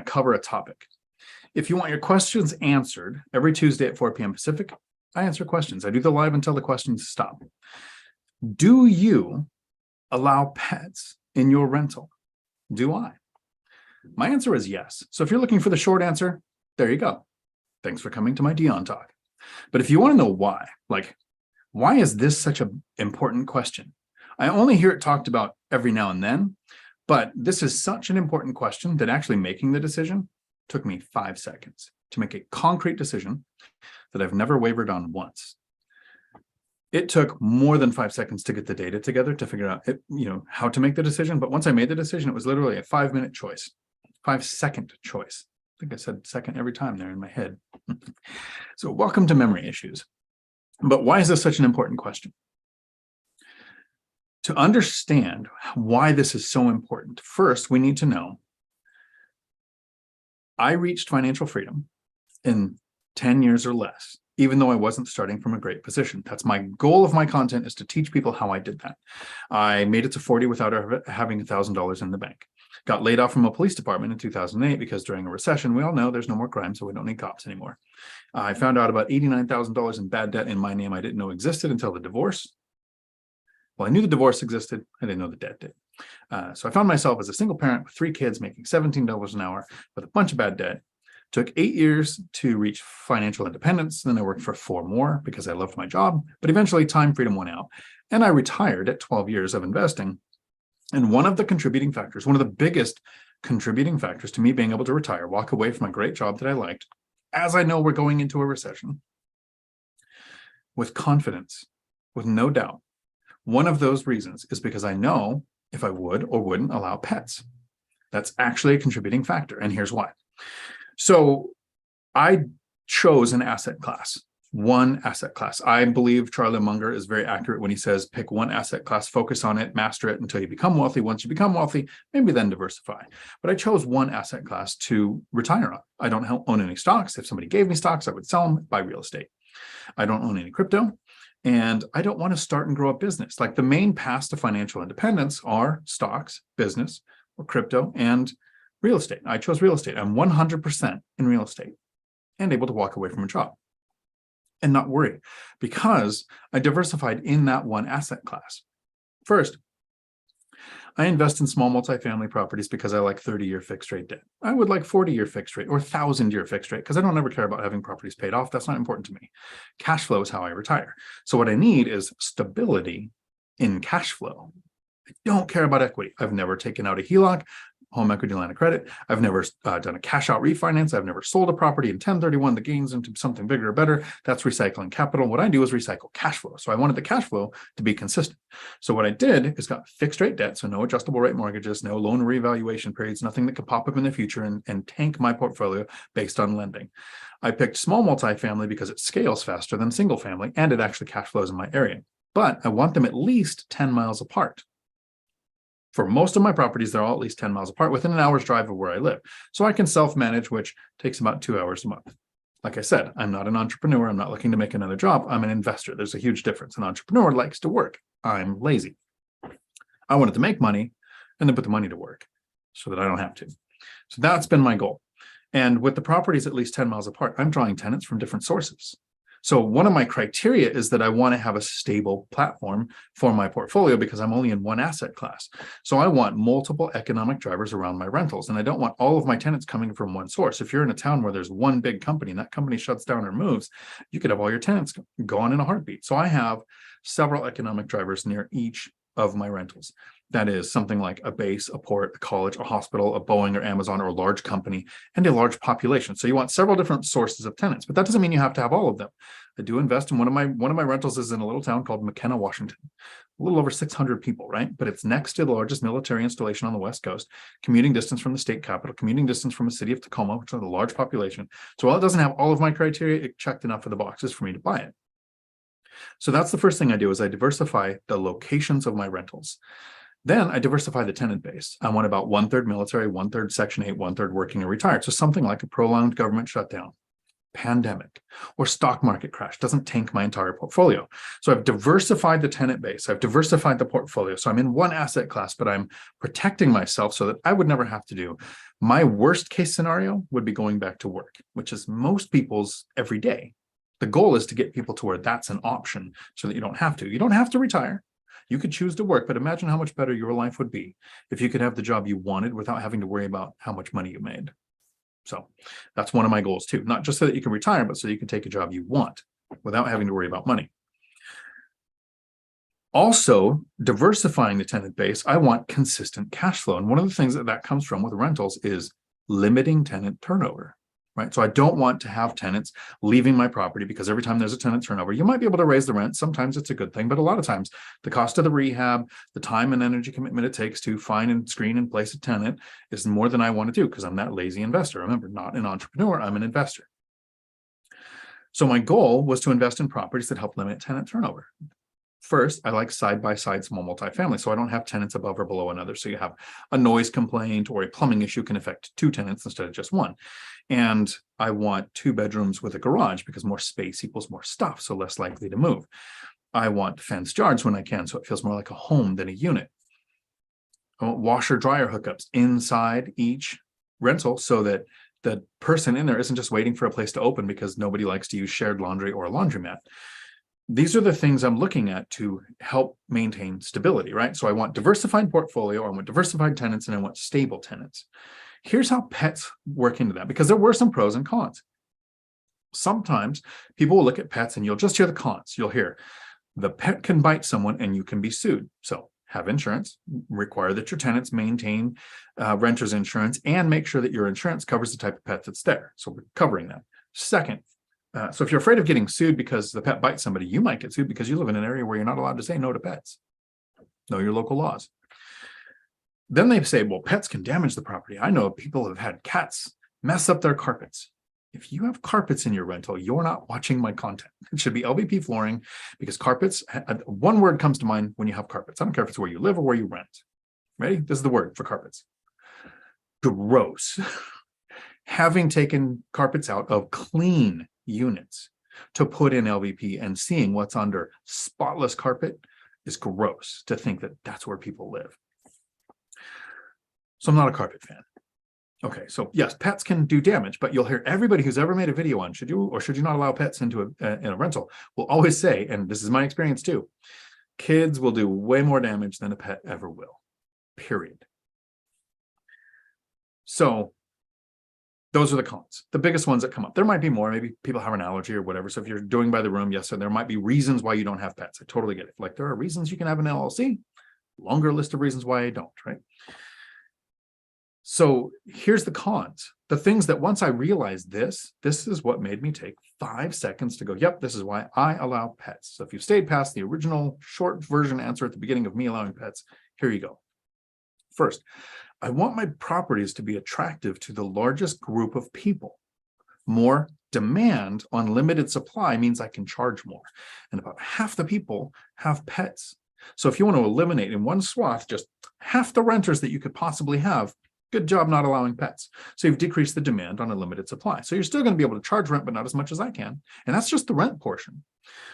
cover a topic. If you want your questions answered every Tuesday at 4 p.m. Pacific, I answer questions. I do the live until the questions stop. Do you allow pets in your rental? Do I? My answer is yes. So if you're looking for the short answer, there you go. Thanks for coming to my Dion Talk. But if you want to know why, like, why is this such an important question? I only hear it talked about every now and then, but this is such an important question that actually making the decision took me 5 seconds to make a concrete decision that I've never wavered on once. It took more than 5 seconds to get the data together to figure out, how to make the decision. But once I made the decision, it was literally a 5-minute choice, 5-second choice. I think I said second every time there in my head. So welcome to memory issues. But why is this such an important question? To understand why this is so important, first, we need to know I reached financial freedom in 10 years or less, even though I wasn't starting from a great position. That's my goal of my content, is to teach people how I did that. I made it to 40 without having $1,000 in the bank. Got laid off from a police department in 2008 because during a recession, we all know there's no more crime, so we don't need cops anymore. I found out about $89,000 in bad debt in my name I didn't know existed until the divorce. Well, I knew the divorce existed. I didn't know the debt did. So I found myself as a single parent with 3 kids making $17 an hour with a bunch of bad debt. Took 8 years to reach financial independence. Then I worked for 4 more because I loved my job, but eventually time freedom went out and I retired at 12 years of investing. And one of the contributing factors, one of the biggest contributing factors to me being able to retire, walk away from a great job that I liked, as I know we're going into a recession, with confidence, with no doubt. One of those reasons is because I know if I would or wouldn't allow pets. That's actually a contributing factor. And here's why. So I chose an asset class, one asset class. I believe Charlie Munger is very accurate when he says, pick one asset class, focus on it, master it until you become wealthy. Once you become wealthy, maybe then diversify. But I chose one asset class to retire on. I don't own any stocks. If somebody gave me stocks, I would sell them, buy real estate. I don't own any crypto. And I don't want to start and grow a business. Like, the main paths to financial independence are stocks, business, or crypto, and real estate. I chose real estate. I'm 100% in real estate and able to walk away from a job and not worry because I diversified in that one asset class. First, I invest in small multifamily properties because I like 30-year fixed rate debt. I would like 40-year fixed rate or 1,000-year fixed rate because I don't ever care about having properties paid off. That's not important to me. Cash flow is how I retire. So what I need is stability in cash flow. I don't care about equity. I've never taken out a HELOC, home equity line of credit. I've never done a cash out refinance. I've never sold a property and 1031 the gains into something bigger or better. That's recycling capital. What I do is recycle cash flow. So I wanted the cash flow to be consistent. So what I did is got fixed rate debt. So no adjustable rate mortgages, no loan revaluation periods, nothing that could pop up in the future and tank my portfolio based on lending. I picked small multifamily because it scales faster than single family and it actually cash flows in my area. But I want them at least 10 miles apart. For most of my properties, they're all at least 10 miles apart within an hour's drive of where I live. So I can self-manage, which takes about 2 hours a month. Like I said, I'm not an entrepreneur. I'm not looking to make another job. I'm an investor. There's a huge difference. An entrepreneur likes to work. I'm lazy. I wanted to make money and then put the money to work so that I don't have to. So that's been my goal. And with the properties at least 10 miles apart, I'm drawing tenants from different sources. So one of my criteria is that I want to have a stable platform for my portfolio because I'm only in one asset class. So I want multiple economic drivers around my rentals, and I don't want all of my tenants coming from one source. If you're in a town where there's one big company and that company shuts down or moves, you could have all your tenants gone in a heartbeat. So I have several economic drivers near each of my rentals. That is something like a base, a port, a college, a hospital, a Boeing or Amazon or a large company, and a large population. So you want several different sources of tenants, but that doesn't mean you have to have all of them. I do invest in one of my rentals is in a little town called McKenna, Washington. A little over 600 people, right? But it's next to the largest military installation on the West Coast, commuting distance from the state capital, commuting distance from a city of Tacoma, which has a large population. So while it doesn't have all of my criteria, it checked enough of the boxes for me to buy it. So that's the first thing I do is I diversify the locations of my rentals. Then I diversify the tenant base. I want about 1/3 military, 1/3 Section 8, 1/3 working or retired. So something like a prolonged government shutdown, pandemic or stock market crash doesn't tank my entire portfolio. So I've diversified the tenant base. I've diversified the portfolio. So I'm in one asset class, but I'm protecting myself so that I would never have to do. My worst case scenario would be going back to work, which is most people's every day. The goal is to get people to where that's an option so that you don't have to. You don't have to retire. You could choose to work, but imagine how much better your life would be if you could have the job you wanted without having to worry about how much money you made. So that's one of my goals too, not just so that you can retire, but so you can take a job you want without having to worry about money. Also, diversifying the tenant base, I want consistent cash flow. And one of the things that comes from with rentals is limiting tenant turnover, right? So I don't want to have tenants leaving my property because every time there's a tenant turnover, you might be able to raise the rent. Sometimes it's a good thing, but a lot of times the cost of the rehab, the time and energy commitment it takes to find and screen and place a tenant is more than I want to do because I'm that lazy investor. Remember, not an entrepreneur, I'm an investor. So my goal was to invest in properties that help limit tenant turnover. First, I like side-by-side small multifamily, so I don't have tenants above or below another. So you have a noise complaint or a plumbing issue can affect 2 tenants instead of just 1. And I want 2 bedrooms with a garage because more space equals more stuff, so less likely to move. I want fenced yards when I can, so it feels more like a home than a unit. I want washer-dryer hookups inside each rental so that the person in there isn't just waiting for a place to open because nobody likes to use shared laundry or a laundromat. These are the things I'm looking at to help maintain stability, right? So I want diversified portfolio, I want diversified tenants, and I want stable tenants. Here's how pets work into that, because there were some pros and cons. Sometimes people will look at pets and you'll just hear the cons. You'll hear the pet can bite someone and you can be sued. So have insurance, require that your tenants maintain renter's insurance, and make sure that your insurance covers the type of pet that's there. So we're covering that. Second, so if you're afraid of getting sued because the pet bites somebody, you might get sued because you live in an area where you're not allowed to say no to pets. Know your local laws. Then they say, well, pets can damage the property. I know people have had cats mess up their carpets. If you have carpets in your rental, you're not watching my content. It should be LVP flooring, because carpets, one word comes to mind when you have carpets. I don't care if it's where you live or where you rent. Ready? This is the word for carpets. Gross. Having taken carpets out of clean units to put in LVP and seeing what's under spotless carpet is gross to think that that's where people live. So I'm not a carpet fan. Okay, so yes, pets can do damage, but you'll hear everybody who's ever made a video on should you or should you not allow pets into a rental will always say, and this is my experience too, kids will do way more damage than a pet ever will, period. So those are the cons, the biggest ones that come up. There might be more, maybe people have an allergy or whatever. So if you're doing by the room, yes, so there might be reasons why you don't have pets. I totally get it. Like there are reasons you can have an LLC, longer list of reasons why I don't, right? So here's the cons. The things that once I realized this is what made me take 5 seconds to go, yep, this is why I allow pets. So if you stayed past the original short version answer at the beginning of me allowing pets, here you go. First, I want my properties to be attractive to the largest group of people. More demand on limited supply means I can charge more. And about half the people have pets. So if you want to eliminate in one swath just half the renters that you could possibly have, good job not allowing pets. So you've decreased the demand on a limited supply. So you're still going to be able to charge rent, but not as much as I can. And that's just the rent portion.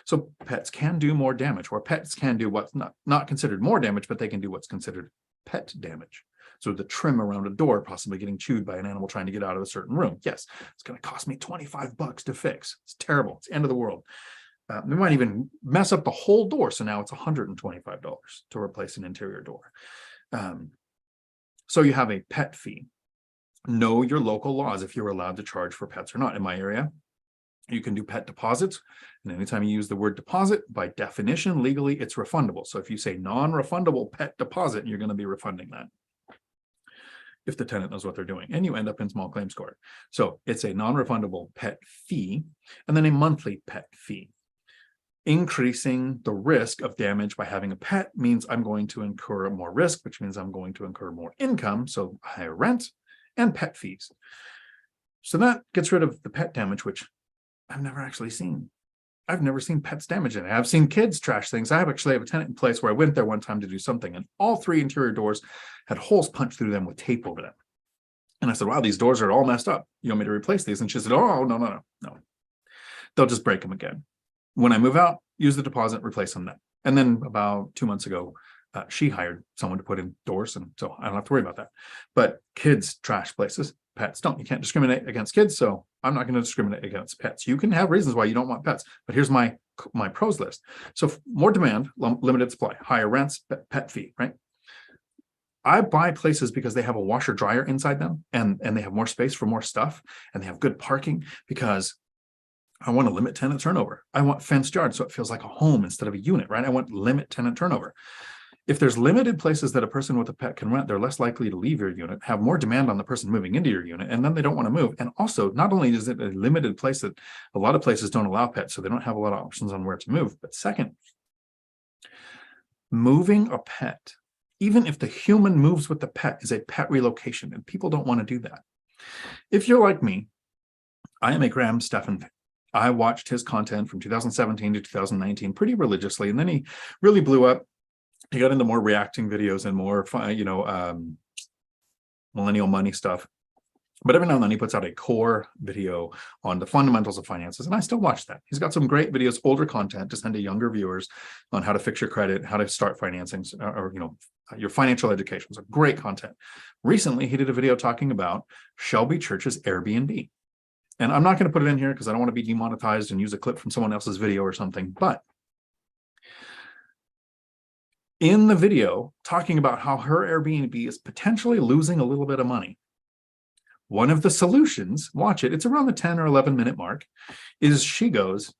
So pets can do more damage, or pets can do what's not considered more damage, but they can do what's considered pet damage. So the trim around a door possibly getting chewed by an animal trying to get out of a certain room. Yes, it's going to cost me $25 to fix. It's terrible. It's the end of the world. They might even mess up the whole door. So now it's $125 to replace an interior door. So you have a pet fee. Know your local laws if you're allowed to charge for pets or not. In my area, you can do pet deposits. And anytime you use the word deposit, by definition, legally, it's refundable. So if you say non-refundable pet deposit, you're going to be refunding that if the tenant knows what they're doing, and you end up in small claims court. So it's a non-refundable pet fee, and then a monthly pet fee. Increasing the risk of damage by having a pet means I'm going to incur more risk, which means I'm going to incur more income, so higher rent and pet fees. So that gets rid of the pet damage, which I've never actually seen. I've never seen pets damage in it. I've seen kids trash things. I actually have a tenant in place where I went there one time to do something, and all 3 interior doors had holes punched through them with tape over them. And I said, wow, these doors are all messed up. You want me to replace these? And she said, oh, no. they'll just break them again. When I move out, use the deposit, replace them then. And then about 2 months ago, she hired someone to put in doors, and so I don't have to worry about that. But kids trash places, pets don't. You can't discriminate against kids, so I'm not going to discriminate against pets. You can have reasons why you don't want pets, but here's my pros list. So more demand, limited supply, higher rents, pet fee, right? I buy places because they have a washer dryer inside them, and they have more space for more stuff, and they have good parking, because I want to limit tenant turnover. I want fenced yards so it feels like a home instead of a unit, right? I want limit tenant turnover. If there's limited places that a person with a pet can rent, they're less likely to leave your unit, have more demand on the person moving into your unit, and then they don't want to move. And also, not only is it a limited place that a lot of places don't allow pets, so they don't have a lot of options on where to move, but second, moving a pet, even if the human moves with the pet, is a pet relocation, and people don't want to do that. If you're like me, I am a Graham Stephan fan. I watched his content from 2017 to 2019 pretty religiously, and then he really blew up. He got into more reacting videos and more, millennial money stuff. But every now and then he puts out a core video on the fundamentals of finances, and I still watch that. He's got some great videos, older content to send to younger viewers on how to fix your credit, how to start financing, or your financial education. So great content. Recently, he did a video talking about Shelby Church's Airbnb. And I'm not going to put it in here because I don't want to be demonetized and use a clip from someone else's video or something. But in the video, talking about how her Airbnb is potentially losing a little bit of money, one of the solutions, watch it, it's around the 10 or 11 minute mark, is she goes,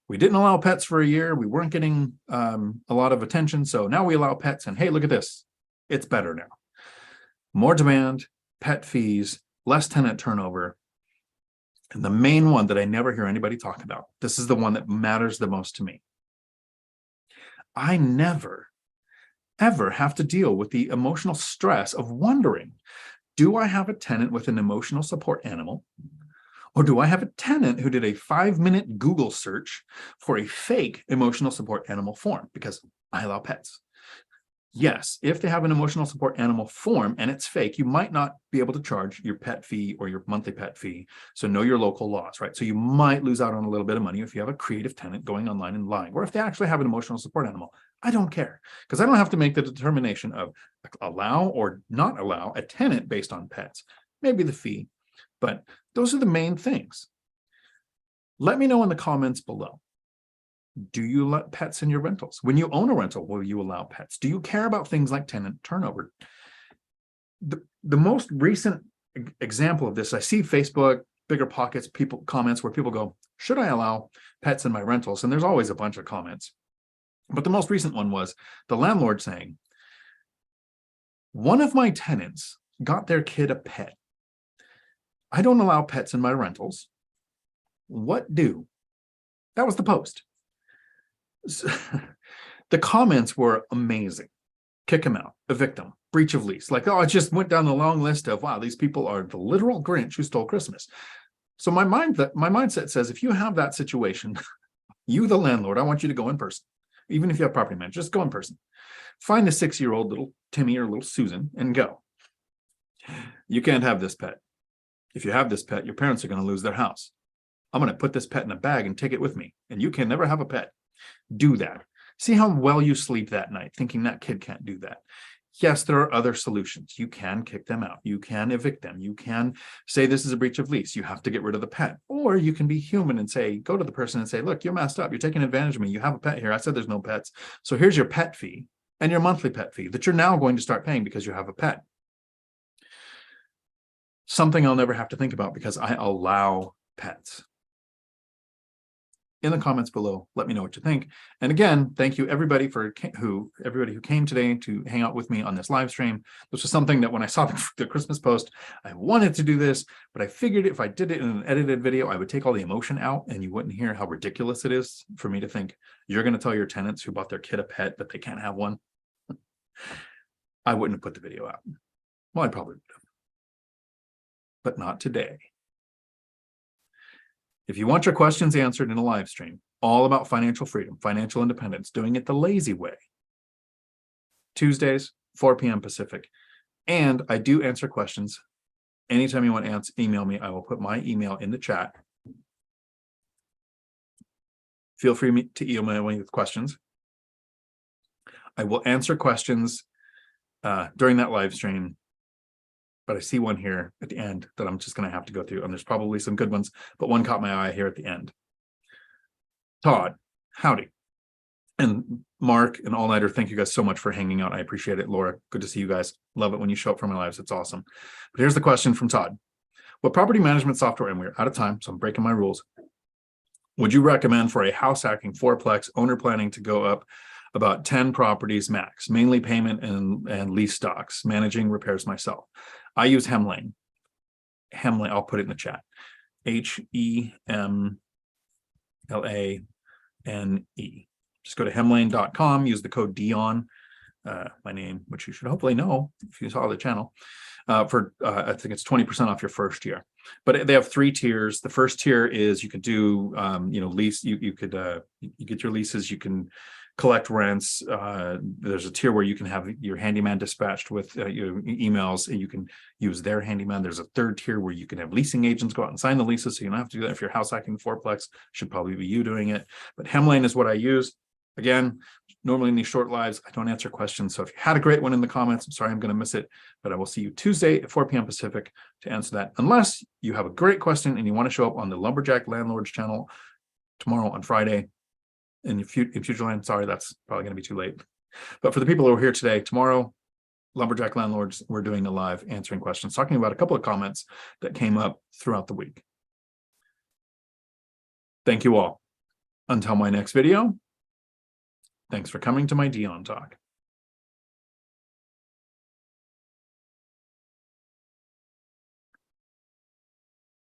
we didn't allow pets for a year. We weren't getting a lot of attention. So now we allow pets. And hey, look at this. It's better now. More demand, pet fees, less tenant turnover. And the main one that I never hear anybody talk about, this is the one that matters the most to me. I never, ever have to deal with the emotional stress of wondering, do I have a tenant with an emotional support animal? Or do I have a tenant who did a 5-minute Google search for a fake emotional support animal form? Because I allow pets. Yes, if they have an emotional support animal form and it's fake, you might not be able to charge your pet fee or your monthly pet fee. So know your local laws, right? So you might lose out on a little bit of money if you have a creative tenant going online and lying, or if they actually have an emotional support animal. I don't care, because I don't have to make the determination of allow or not allow a tenant based on pets, maybe the fee, but those are the main things. Let me know in the comments below. Do you let pets in your rentals? When you own a rental, will you allow pets? Do you care about things like tenant turnover? The most recent example of this, I see Facebook, BiggerPockets, comments where people go, should I allow pets in my rentals? And there's always a bunch of comments. But the most recent one was the landlord saying, one of my tenants got their kid a pet. I don't allow pets in my rentals. What do? That was the post. The comments were amazing. Kick him out, evict him, breach of lease. Like, oh, I just went down the long list of, wow, these people are the literal Grinch who stole Christmas. So my mindset says, if you have that situation, you, the landlord, I want you to go in person. Even if you have property manager, just go in person. Find a 6-year-old little Timmy or little Susan and go. You can't have this pet. If you have this pet, your parents are going to lose their house. I'm going to put this pet in a bag and take it with me. And you can never have a pet. Do that. See how well you sleep that night, thinking that kid can't do that. Yes, there are other solutions. You can kick them out. You can evict them. You can say this is a breach of lease. You have to get rid of the pet. Or you can be human and say, go to the person and say, look, you're messed up. You're taking advantage of me. You have a pet here. I said there's no pets. So here's your pet fee and your monthly pet fee that you're now going to start paying because you have a pet. Something I'll never have to think about because I allow pets. In the comments below, let me know what you think. And again, thank you everybody who came today to hang out with me on this live stream. This was something that when I saw the Christmas post, I wanted to do this, but I figured if I did it in an edited video, I would take all the emotion out and you wouldn't hear how ridiculous it is for me to think you're going to tell your tenants who bought their kid a pet that they can't have one. I wouldn't have put the video out. Well, I probably would have, but not today. If you want your questions answered in a live stream, all about financial freedom, financial independence, doing it the lazy way, Tuesdays, 4 p.m. Pacific. And I do answer questions. Anytime you want to email me, I will put my email in the chat. feel free to email me with questions. I will answer questions during that live stream, but I see one here at the end that I'm just going to have to go through, and there's probably some good ones, but one caught my eye here at the end. Todd, howdy. And Mark and All Nighter, thank you guys so much for hanging out. I appreciate it. Laura, good to see you guys. Love it when you show up for my lives. It's awesome. But here's the question from Todd. What property management software, and we're out of time, so I'm breaking my rules, would you recommend for a house hacking fourplex owner planning to go up about 10 properties max, mainly payment and lease stocks, managing repairs myself? I use Hemlane. Hemlane, I'll put it in the chat. HEMLANE. Just go to hemlane.com, use the code Dion, my name, which you should hopefully know if you saw the channel, for I think it's 20% off your first year. But they have 3 tiers. The first tier is you could do lease, you could you get your leases, you can collect rents. There's a tier where you can have your handyman dispatched with your emails, and you can use their handyman. There's a third tier where you can have leasing agents go out and sign the leases, so you don't have to do that. If you're house hacking fourplex, should probably be you doing it. But Hemlane is what I use. Again, normally in these short lives, I don't answer questions. So if you had a great one in the comments, I'm sorry I'm going to miss it, but I will see you Tuesday at 4 p.m. Pacific to answer that. Unless you have a great question and you want to show up on the Lumberjack Landlords channel tomorrow on Friday. In future land, sorry, that's probably going to be too late. But for the people who are here today, tomorrow, Lumberjack Landlords, we're doing a live answering questions, talking about a couple of comments that came up throughout the week. Thank you all. Until my next video, thanks for coming to my Dion Talk.